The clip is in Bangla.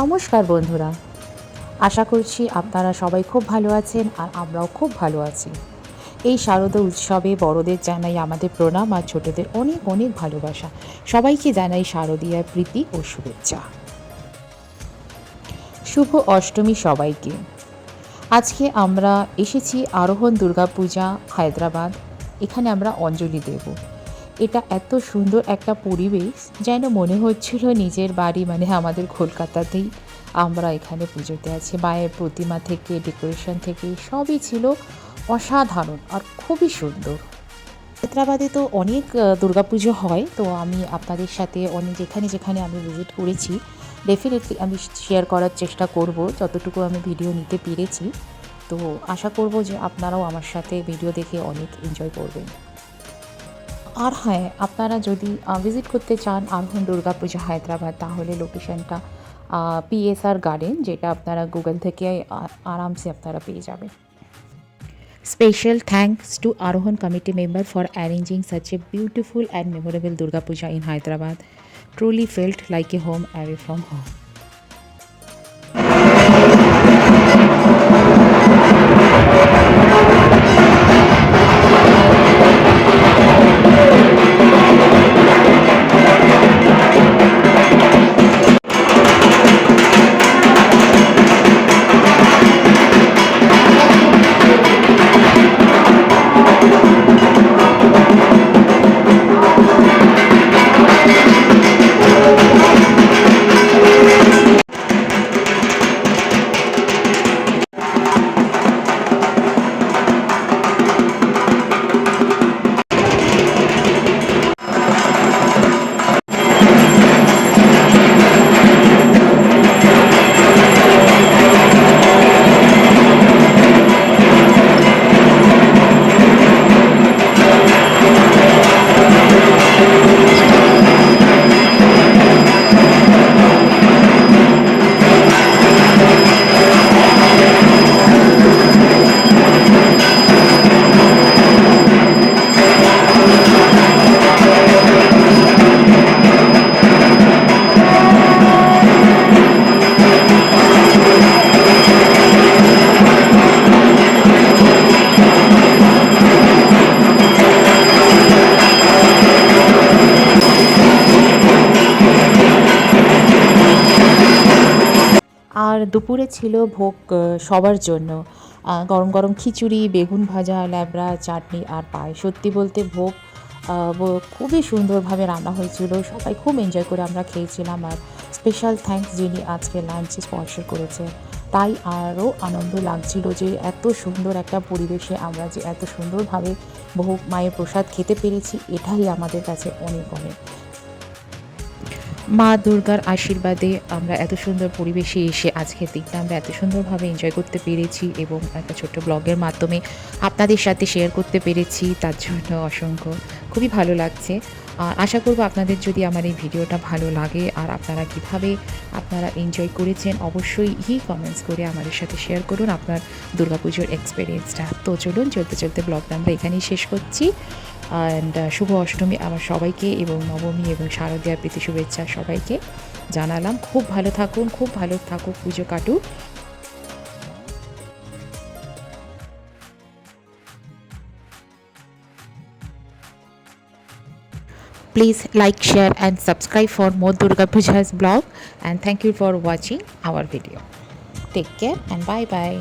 নমস্কার বন্ধুরা, আশা করছি আপনারা সবাই খুব ভালো আছেন আর আমরাও খুব ভালো আছি। এই শারদীয় উৎসবে বড়দের জানাই আমাদের প্রণাম আর ছোটদের অনেক অনেক ভালোবাসা। সবাইকে জানাই শারদীয়ার প্রীতি ও শুভেচ্ছা। শুভ অষ্টমী সবাইকে। আজকে আমরা এসেছি আরোহণ দুর্গাপূজা হায়দ্রাবাদ। এখানে আমরা অঞ্জলি দেব। এটা এত সুন্দর একটা পরিবেশ, যেন মনে হচ্ছিল নিজের বাড়ি, মানে আমাদের কলকাতাতেই আমরা এখানে পুজোতে আছি। মায়ের প্রতিমা থেকে ডেকোরেশন থেকে সবই ছিল অসাধারণ আর খুবই সুন্দর। হায়দ্রাবাদে তো অনেক দুর্গাপুজো হয়, তো আমি আপনাদের সাথে অনেক যেখানে যেখানে আমি ভিজিট করেছি ডেফিনেটলি আমি শেয়ার করার চেষ্টা করব যতটুকু আমি ভিডিও নিতে পেরেছি। তো আশা করব যে আপনারাও আমার সাথে ভিডিও দেখে অনেক এনজয় করবেন। আর হ্যাঁ, আপনারা যদি ভিজিট করতে চান আরোহণ দুর্গাপূজা হায়দ্রাবাদ, তাহলে লোকেশনটা পিএসআর গার্ডেন, যেটা আপনারা গুগল থেকে আরামসে আপনারা পেয়ে যাবেন। Special thanks to Arohan committee member for arranging such a beautiful and memorable Durga Puja in Hyderabad. Truly felt like a home away from home. আর দুপুরে ছিল ভোগ সবার জন্য গরম গরম খিচুড়ি, বেগুন ভাজা, ল্যাবড়া, চাটনি আর পায়েস। সত্যি বলতে ভোগ খুবই সুন্দরভাবে রান্না হয়েছিল, সবাই খুব এনজয় করে আমরা খেয়েছিলাম। আর স্পেশাল থ্যাঙ্কস যিনি আজকে লাঞ্চে স্পন্সর করেছে, তাই আরও আনন্দ লাগছিল যে এত সুন্দর একটা পরিবেশে আমরা যে এত সুন্দরভাবে ভোগ মায়ের প্রসাদ খেতে পেরেছি, এটাই আমাদের কাছে অনেক অনেক। মা দুর্গার আশীর্বাদে আমরা এত সুন্দর পরিবেশে এসে আজকের দিনটা আমরা এত সুন্দরভাবে এনজয় করতে পেরেছি এবং একটা ছোট্ট ব্লগের মাধ্যমে আপনাদের সাথে শেয়ার করতে পেরেছি, তার জন্য অসংখ্য খুবই ভালো লাগছে। আশা করব আপনাদের যদি আমার এই ভিডিওটা ভালো লাগে আর আপনারা কিভাবে আপনারা এনজয় করেছেন, অবশ্যই কমেন্টস করে আমাদের সাথে শেয়ার করুন আপনার দুর্গাপুজোর এক্সপিরিয়েন্সটা। তো চলুন চলতে চলতে ব্লগটা আমরা এখানেই শেষ করছি। অ্যান্ড শুভ অষ্টমী আমার সবাইকে এবং নবমী এবং শারদীয়ার প্রীতি শুভেচ্ছা সবাইকে জানালাম। খুব ভালো থাকুন, খুব ভালো থাকুক, পুজো কাটুক। Please like, share and subscribe for more Durga Puja's blog, and thank you for watching our video. Take care and bye bye.